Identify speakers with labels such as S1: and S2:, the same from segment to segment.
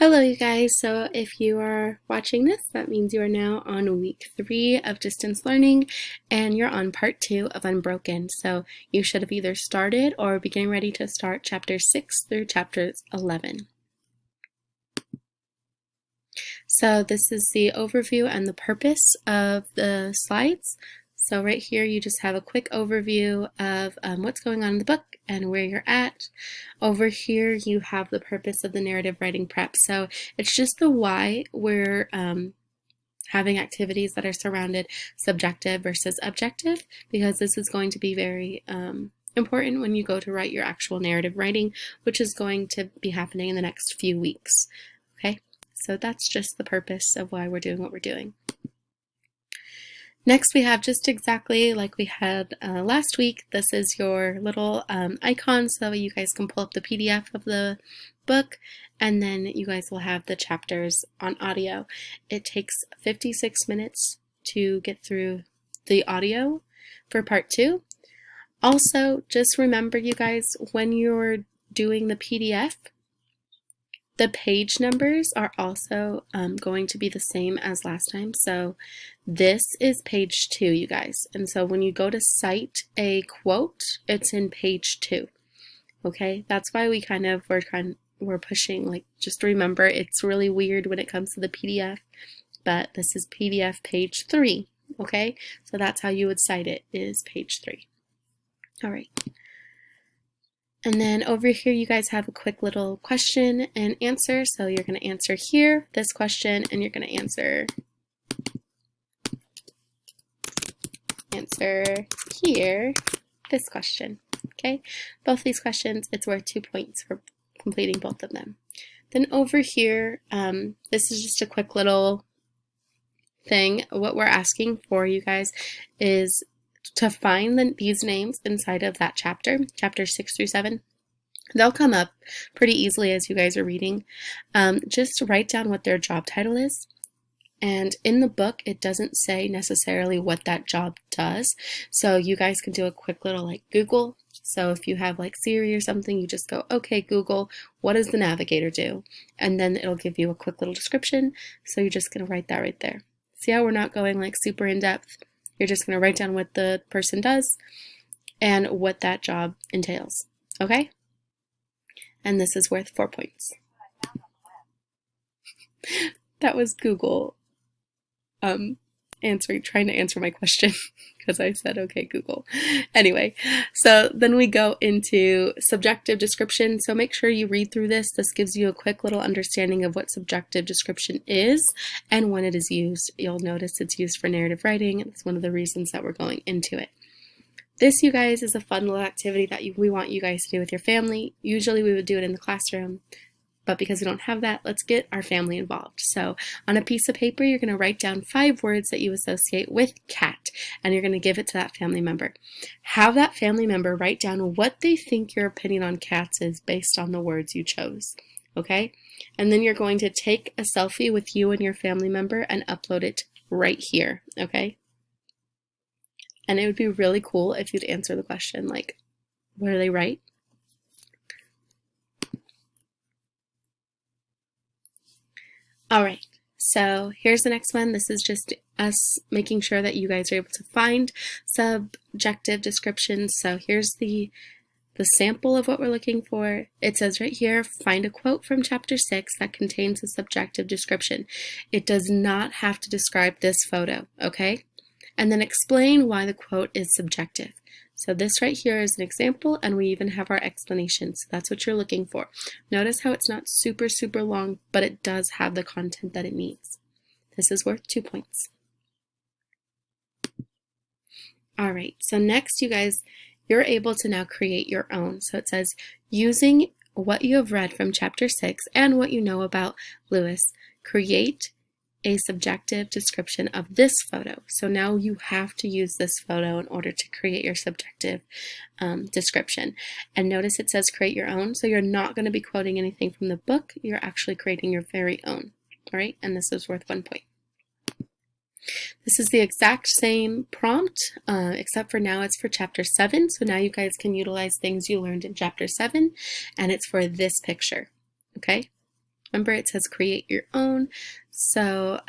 S1: Hello, you guys. So if you are watching this, that means you are now on week 3 of distance learning and you're on part 2 of Unbroken. So you should have either started or be getting ready to start chapter 6 through chapter 11. So this is the overview and the purpose of the slides. So right here, you just have a quick overview of what's going on in the book and where you're at. Over here, you have the purpose of the narrative writing prep. So it's just the why we're having activities that are surrounded subjective versus objective, because this is going to be very important when you go to write your actual narrative writing, which is going to be happening in the next few weeks. Okay, so that's just the purpose of why we're doing what we're doing. Next, we have just exactly like we had last week. This is your little icon so you guys can pull up the PDF of the book, and then you guys will have the chapters on audio. It takes 56 minutes to get through the audio for part 2. Also, just remember, you guys, when you're doing the PDF, the page numbers are also going to be the same as last time. So this is page 2, you guys. And so when you go to cite a quote, it's in page 2. Okay, that's why we're pushing, like, just remember, it's really weird when it comes to the PDF, but this is PDF page 3. Okay, so that's how you would cite it, is page 3. All right. And then over here, you guys have a quick little question and answer. So you're going to answer here, this question, and you're going to answer here, this question. Okay, both these questions, it's worth 2 points for completing both of them. Then over here, this is just a quick little thing. What we're asking for, you guys, is to find these names inside of that chapter, chapters 6 through 7. They'll come up pretty easily as you guys are reading. Just write down what their job title is. And in the book, it doesn't say necessarily what that job does. So you guys can do a quick little like Google. So if you have like Siri or something, you just go, okay, Google, what does the navigator do? And then it'll give you a quick little description. So you're just going to write that right there. See how we're not going like super in depth? You're just going to write down what the person does and what that job entails. Okay? And this is worth 4 points. That was Google trying to answer my question because I said, okay, Google. Anyway, so then we go into subjective description. So make sure you read through this. This gives you a quick little understanding of what subjective description is and when it is used. You'll notice it's used for narrative writing. It's one of the reasons that we're going into it. This, you guys, is a fun little activity that we want you guys to do with your family. Usually we would do it in the classroom, but because we don't have that, let's get our family involved. So on a piece of paper, you're going to write down 5 words that you associate with cat, and you're going to give it to that family member. Have that family member write down what they think your opinion on cats is based on the words you chose. Okay? And then you're going to take a selfie with you and your family member and upload it right here. Okay? And it would be really cool if you'd answer the question, like, what do they write? All right, so here's the next one. This is just us making sure that you guys are able to find subjective descriptions. So here's the sample of what we're looking for. It says right here, find a quote from chapter 6 that contains a subjective description. It does not have to describe this photo, okay? And then explain why the quote is subjective. So this right here is an example, and we even have our explanation. So that's what you're looking for. Notice how it's not super, super long, but it does have the content that it needs. This is worth 2 points. All right, so next, you guys, you're able to now create your own. So it says, using what you have read from chapter 6 and what you know about Lewis, create a subjective description of this photo. So now you have to use this photo in order to create your subjective description. And notice it says create your own. So you're not going to be quoting anything from the book. You're actually creating your very own. All right. And this is worth 1 point. This is the exact same prompt, except for now it's for chapter 7. So now you guys can utilize things you learned in chapter 7, and it's for this picture. Okay. Remember, it says create your own, so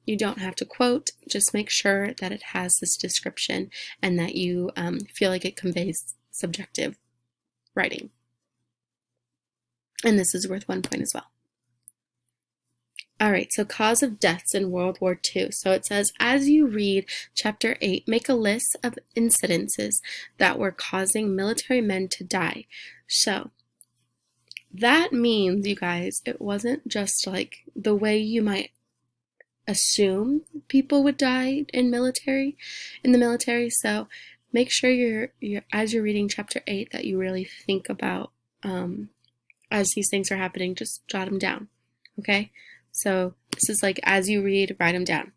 S1: you don't have to quote. Just make sure that it has this description and that you feel like it conveys subjective writing. And this is worth 1 point as well. All right, so cause of deaths in World War II. So it says, as you read Chapter 8, make a list of incidences that were causing military men to die. So that means, you guys, it wasn't just like the way you might assume people would die in the military. So make sure you're as you're reading Chapter 8 that you really think about, as these things are happening, just jot them down, okay? So this is like, as you read, write them down,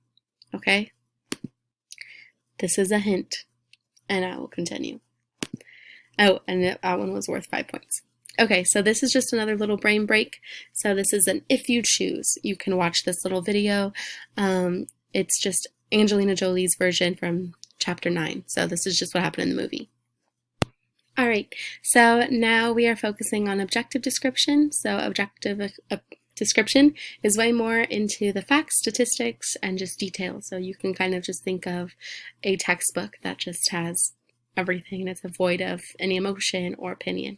S1: okay? This is a hint, and I will continue. Oh, and that one was worth 5 points. Okay, so this is just another little brain break. So this is an if you choose. You can watch this little video. It's just Angelina Jolie's version from Chapter 9. So this is just what happened in the movie. All right, so now we are focusing on objective description. So objective description is way more into the facts, statistics, and just details. So you can kind of just think of a textbook that just has everything and it's void of any emotion or opinion.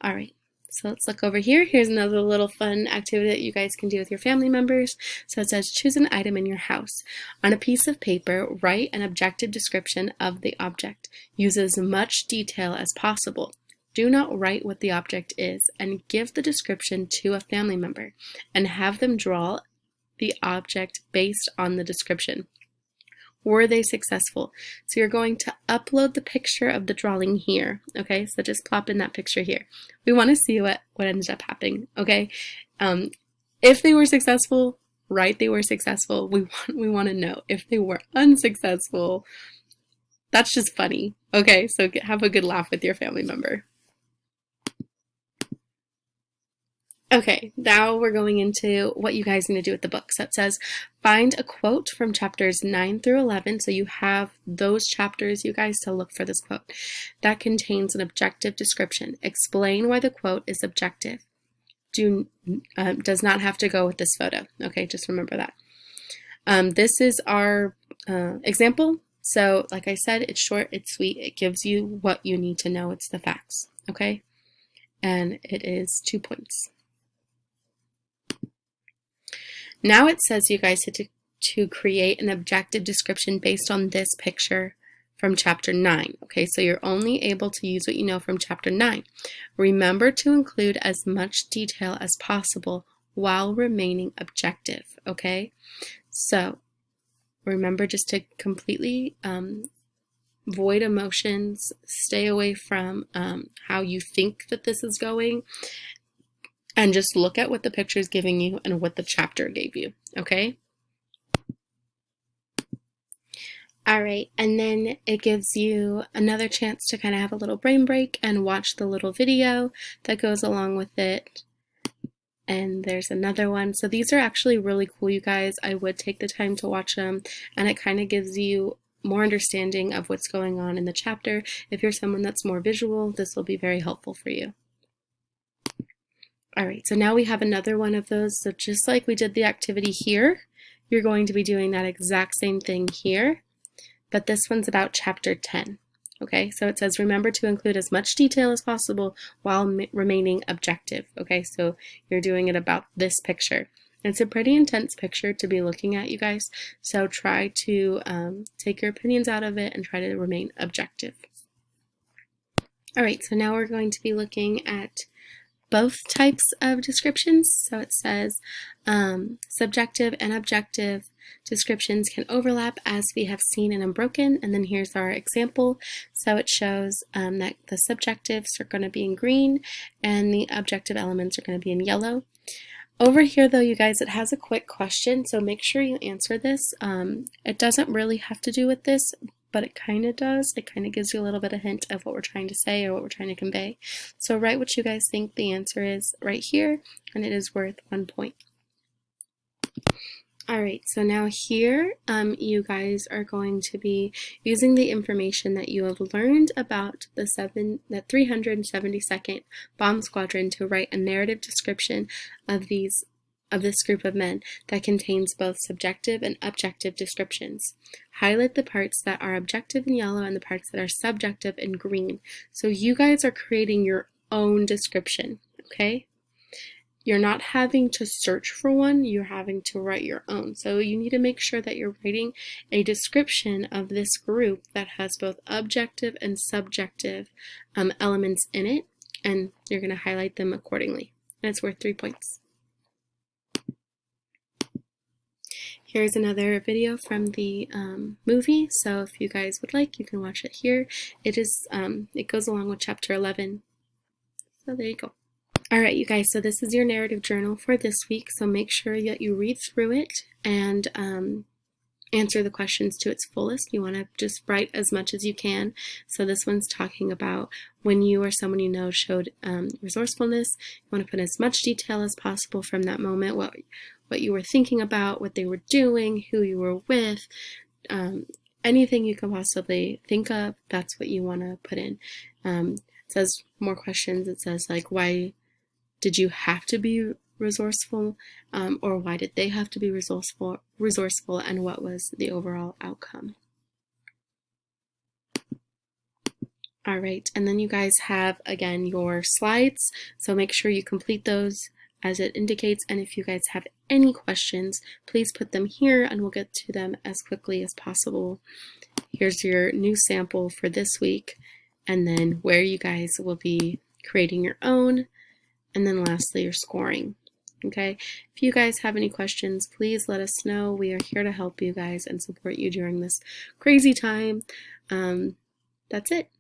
S1: All right, so let's look over here. Here's another little fun activity that you guys can do with your family members. So it says, choose an item in your house. On a piece of paper, write an objective description of the object. Use as much detail as possible. Do not write what the object is, and give the description to a family member and have them draw the object based on the description. Were they successful? So you're going to upload the picture of the drawing here, okay? So just plop in that picture here. We want to see what ended up happening, okay? If they were successful, write they were successful. We want to know. If they were unsuccessful, that's just funny, okay? So have a good laugh with your family member. Okay, now we're going into what you guys need to do with the book. So it says, find a quote from chapters 9 through 11. So you have those chapters, you guys, to look for this quote. That contains an objective description. Explain why the quote is objective. Does not have to go with this photo. Okay, just remember that. This is our example. So like I said, it's short, it's sweet. It gives you what you need to know. It's the facts, okay? And it is 2 points. Now it says you guys to create an objective description based on this picture from Chapter 9. Okay, so you're only able to use what you know from Chapter 9. Remember to include as much detail as possible while remaining objective, okay? So remember just to completely void emotions, stay away from how you think that this is going, and just look at what the picture is giving you and what the chapter gave you, okay? All right, and then it gives you another chance to kind of have a little brain break and watch the little video that goes along with it. And there's another one. So these are actually really cool, you guys. I would take the time to watch them, and it kind of gives you more understanding of what's going on in the chapter. If you're someone that's more visual, this will be very helpful for you. All right, so now we have another one of those. So just like we did the activity here, you're going to be doing that exact same thing here, but this one's about Chapter 10. Okay, so it says, remember to include as much detail as possible while remaining objective. Okay, so you're doing it about this picture. It's a pretty intense picture to be looking at, you guys, so try to take your opinions out of it and try to remain objective. All right, so now we're going to be looking at both types of descriptions. So it says subjective and objective descriptions can overlap, as we have seen in Unbroken. And then here's our example. So it shows that the subjectives are going to be in green and the objective elements are going to be in yellow. Over here though, you guys, it has a quick question, so make sure you answer this. It doesn't really have to do with this, but it kind of does. It kind of gives you a little bit of hint of what we're trying to say or what we're trying to convey. So write what you guys think the answer is right here, and it is worth 1 point. All right, so now here you guys are going to be using the information that you have learned about the 372nd Bomb Squadron to write a narrative description of this group of men that contains both subjective and objective descriptions. Highlight the parts that are objective in yellow and the parts that are subjective in green. So you guys are creating your own description, okay? You're not having to search for one, you're having to write your own. So you need to make sure that you're writing a description of this group that has both objective and subjective elements in it, and you're going to highlight them accordingly. And it's worth 3 points. Here's another video from the movie, so if you guys would like, you can watch it here. It goes along with chapter 11. So there you go. Alright, you guys, so this is your narrative journal for this week, so make sure that you read through it and answer the questions to its fullest. You want to just write as much as you can. So this one's talking about when you or someone you know showed resourcefulness. You want to put as much detail as possible from that moment, what you were thinking about, what they were doing, who you were with, anything you can possibly think of, that's what you want to put in. It says more questions. It says like, why did you have to be resourceful, or why did they have to be resourceful, and what was the overall outcome? All right, and then you guys have, again, your slides, so make sure you complete those as it indicates, and if you guys have any questions, please put them here and we'll get to them as quickly as possible. Here's your new sample for this week, and then where you guys will be creating your own, and then lastly, your scoring. Okay, if you guys have any questions, please let us know. We are here to help you guys and support you during this crazy time. That's it.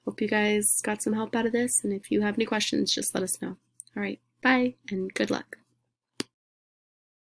S1: Hope you guys got some help out of this, and if you have any questions, just let us know. All right, bye and good luck.